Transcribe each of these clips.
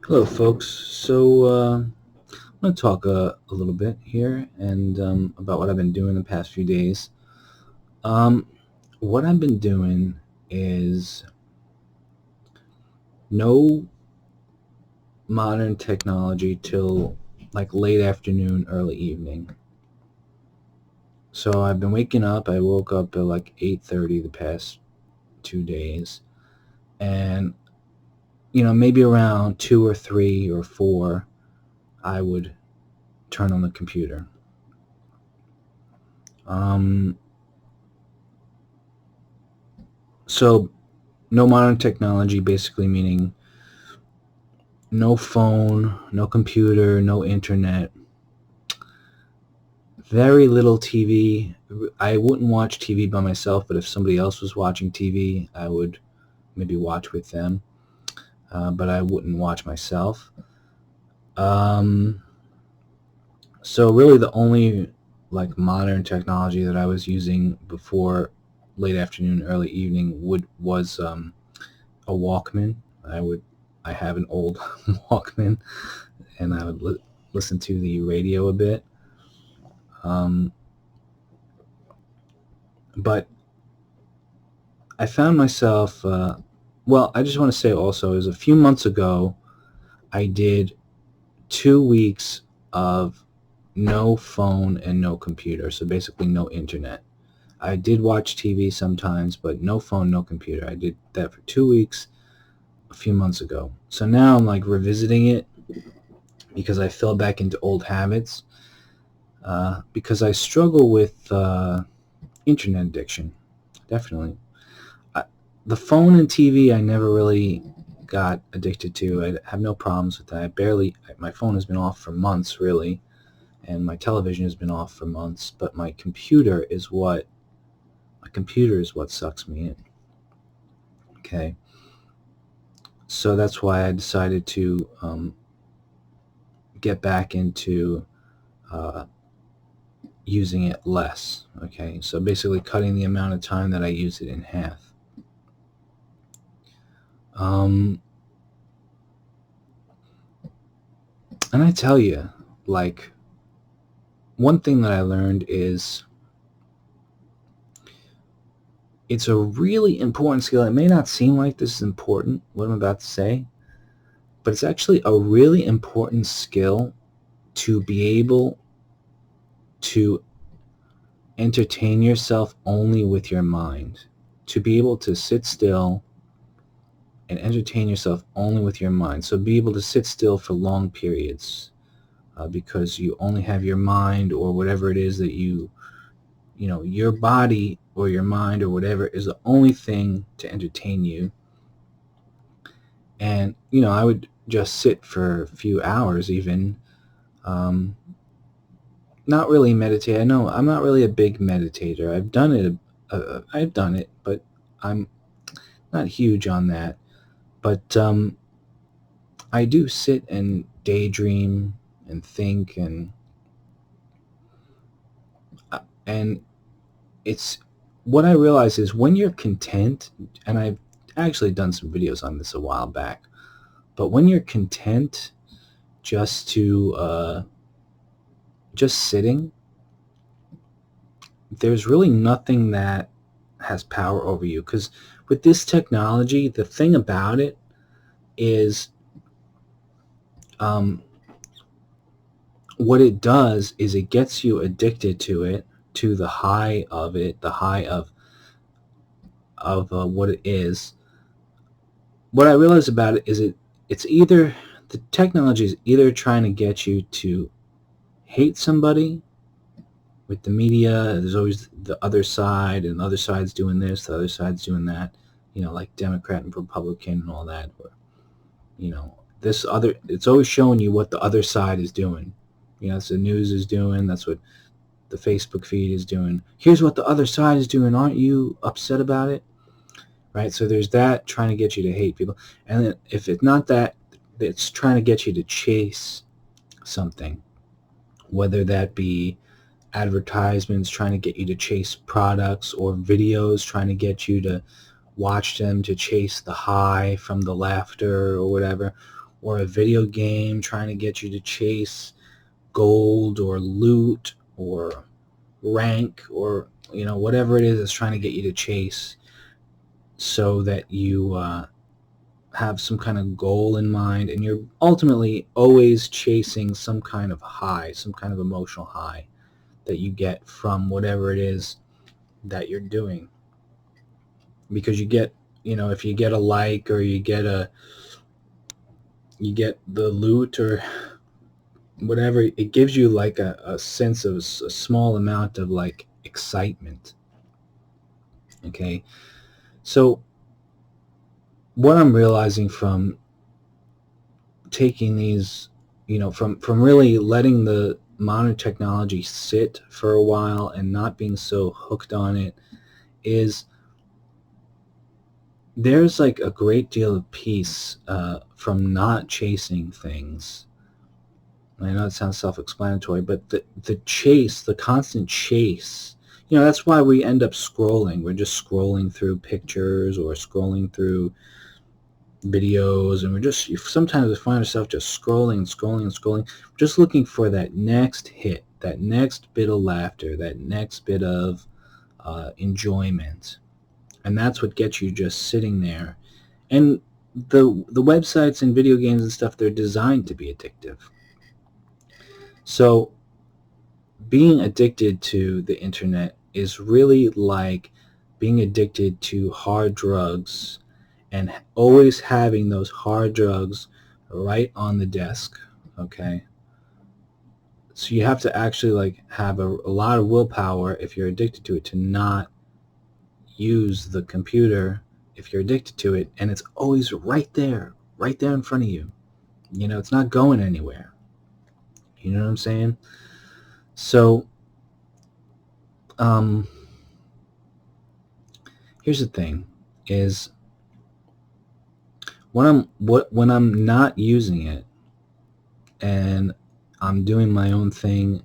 Hello, folks. I'm going to talk a little bit here and about what I've been doing the past few days. Um, what I've been doing is no modern technology till like late afternoon, early evening. So I've been waking up. I woke up at like 8:30 the past 2 days, and maybe around 2 or 3 or 4, I would turn on the computer. Um, so no modern technology, basically meaning no phone, no computer, no internet, very little TV. I wouldn't watch TV by myself, but if somebody else was watching TV, I would maybe watch with them, but I wouldn't watch myself. Um, so really the only like modern technology that I was using before late afternoon, early evening was a Walkman. I have an old Walkman, and I would listen to the radio a bit. Um, but I found myself. Well, I just want to say also, is a few months ago, I did 2 weeks of no phone and no computer, so basically no internet. I did watch TV sometimes, but no phone, no computer. I did that for 2 weeks a few months ago. So now I'm like revisiting it because I fell back into old habits. Because I struggle with internet addiction, definitely. I, the phone and TV, I never really got addicted to. I have no problems with that. My phone has been off for months, really, and my television has been off for months. But my computer is what sucks me in. Okay, so that's why I decided to get back into uh, using it less. Okay, so basically cutting the amount of time that I use it in half. Um, and I tell you, like, one thing that I learned is it's a really important skill. It may not seem like this is important, what I'm about to say, but it's actually a really important skill to be able to entertain yourself only with your mind, to be able to sit still and entertain yourself only with your mind. So be able to sit still for long periods because you only have your mind or whatever it is that your body or your mind or whatever is the only thing to entertain you. And I would just sit for a few hours even, um, not really meditate. I know I'm not really a big meditator. I've done it, but I'm not huge on that. But I do sit and daydream and think, and it's what I realize is when you're content, and I've actually done some videos on this a while back, but when you're content just to just sitting, there's really nothing that has power over you. Because with this technology, the thing about it is, um, what it does is it gets you addicted to it, to the high of it, the high of what it is. What I realize about it is it's either the technology is either trying to get you to hate somebody. With the media, there's always the other side, and the other side's doing this, the other side's doing that, like Democrat and Republican and all that. Or, this other, it's always showing you what the other side is doing. That's what the news is doing, that's what the Facebook feed is doing. Here's what the other side is doing. Aren't you upset about it? Right? So there's that trying to get you to hate people. And then if it's not that, it's trying to get you to chase something, whether that be advertisements trying to get you to chase products, or videos trying to get you to watch them to chase the high from the laughter or whatever, or a video game trying to get you to chase gold or loot or rank, or whatever it is that's trying to get you to chase, so that you have some kind of goal in mind, and you're ultimately always chasing some kind of high, some kind of emotional high that you get from whatever it is that you're doing. Because you get, if you get a like, or you get the loot or whatever, it gives you like a sense of a small amount of like excitement. Okay, so what I'm realizing from taking these, from really letting the modern technology sit for a while and not being so hooked on it, is there's like a great deal of peace from not chasing things. I know it sounds self-explanatory, but the chase, the constant chase, that's why we end up scrolling. We're just scrolling through pictures or scrolling through videos, and sometimes we find ourselves just scrolling, just looking for that next hit, that next bit of laughter, that next bit of enjoyment. And that's what gets you just sitting there. And the websites and video games and stuff, they're designed to be addictive. So being addicted to the internet is really like being addicted to hard drugs, and always having those hard drugs right on the desk. Okay, so you have to actually like have a lot of willpower, if you're addicted to it, to not use the computer if you're addicted to it, and it's always right there in front of you. It's not going anywhere. You know what I'm saying? So here's the thing, is when I'm not using it and I'm doing my own thing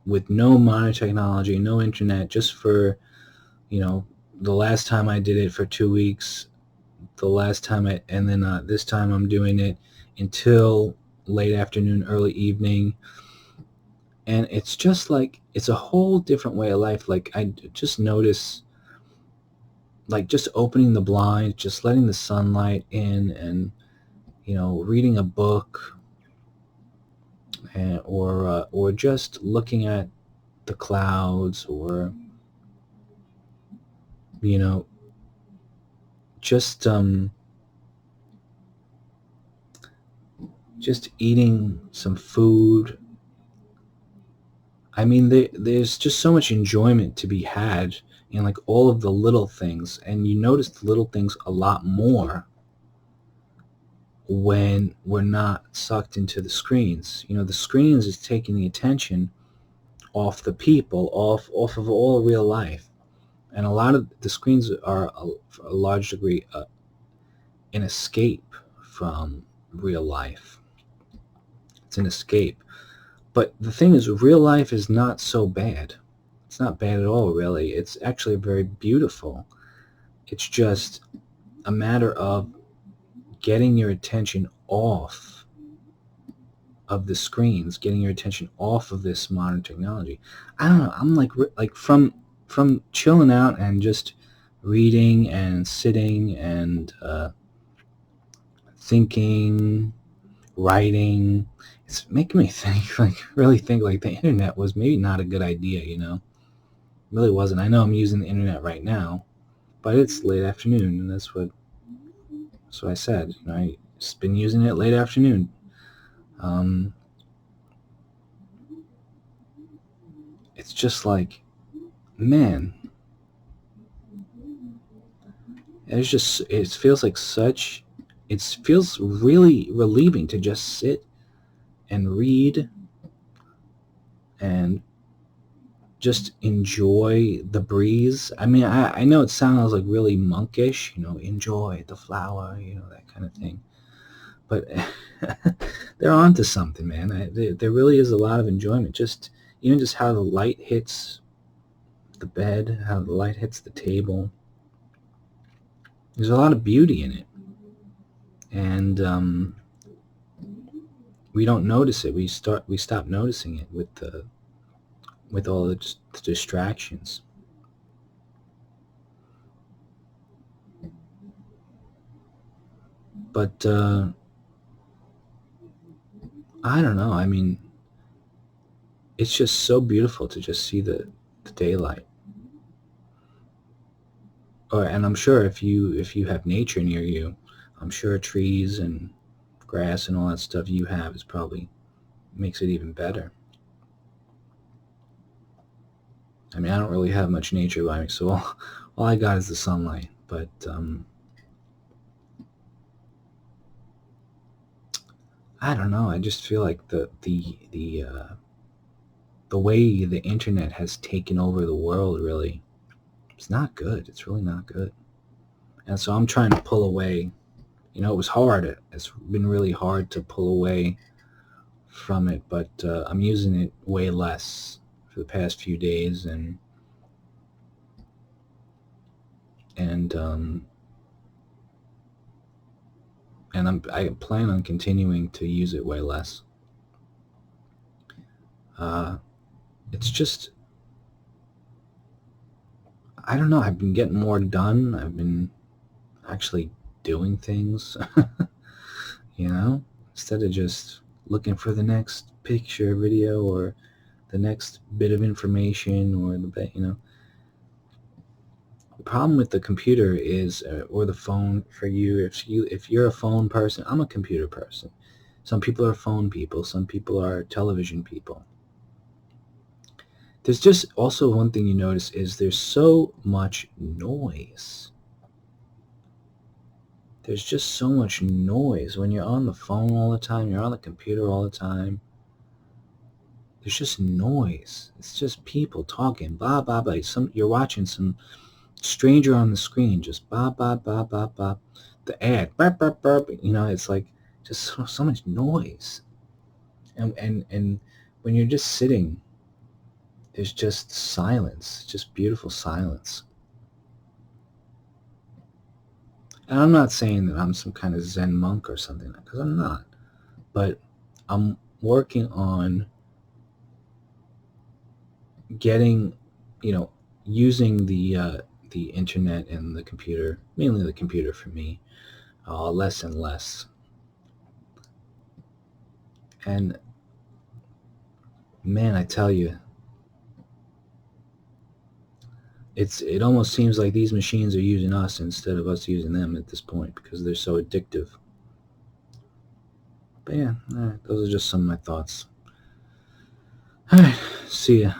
with no modern technology, no internet, just for, the last time I did it for 2 weeks, and then this time I'm doing it until late afternoon, early evening. And it's just like, it's a whole different way of life. Like, I just notice, like, just opening the blinds, just letting the sunlight in, and, reading a book, or just looking at the clouds, or, just eating some food. I mean, there's just so much enjoyment to be had in like all of the little things, and you notice the little things a lot more when we're not sucked into the screens. The screens is taking the attention off the people, off of all real life. And a lot of the screens are, for a large degree, an escape from real life. It's an escape. But the thing is, real life is not so bad. It's not bad at all, really. It's actually very beautiful. It's just a matter of getting your attention off of the screens, getting your attention off of this modern technology. I don't know. I'm like from chilling out and just reading and sitting and thinking, writing. It's making me think, really think, like the internet was maybe not a good idea. It really wasn't. I know I'm using the internet right now, but it's late afternoon, and that's what I said. I've been using it late afternoon. It's just like, man, it feels like it feels really relieving to just sit and read and just enjoy the breeze. I mean, I know it sounds like really monkish, enjoy the flower, that kind of thing. But they're onto something, man. There really is a lot of enjoyment. Even just how the light hits the bed, how the light hits the table. There's a lot of beauty in it. And we don't notice it. We stop noticing it with all the distractions. But I don't know. I mean, it's just so beautiful to just see the daylight. And I'm sure if you have nature near you, I'm sure trees and grass and all that stuff you have is probably makes it even better. I mean, I don't really have much nature by me, so all I got is the sunlight. But I don't know. I just feel like the way the internet has taken over the world, really, it's not good. It's really not good. And so I'm trying to pull away. You know, it was hard. It's been really hard to pull away from it, but I'm using it way less for the past few days, and I plan on continuing to use it way less. It's just, I don't know. I've been getting more done. I've been actually doing things, you know, instead of just looking for the next picture, video, or the next bit of information, or the problem with the computer is, or the phone for you. If you're a phone person, I'm a computer person. Some people are phone people. Some people are television people. There's just also one thing you notice is there's so much noise. There's just so much noise when you're on the phone all the time, you're on the computer all the time. There's just noise. It's just people talking, blah, blah, blah. You're watching some stranger on the screen, just blah, blah, blah, blah, blah. The ad, burp, burp, burp. You know, it's like just so much noise. And when you're just sitting, there's just silence, just beautiful silence. And I'm not saying that I'm some kind of Zen monk or something, because I'm not. But I'm working on getting, using the internet and the computer, mainly the computer for me, less and less. And man, I tell you, it almost seems like these machines are using us instead of us using them at this point, because they're so addictive. But yeah, those are just some of my thoughts. All right, see ya.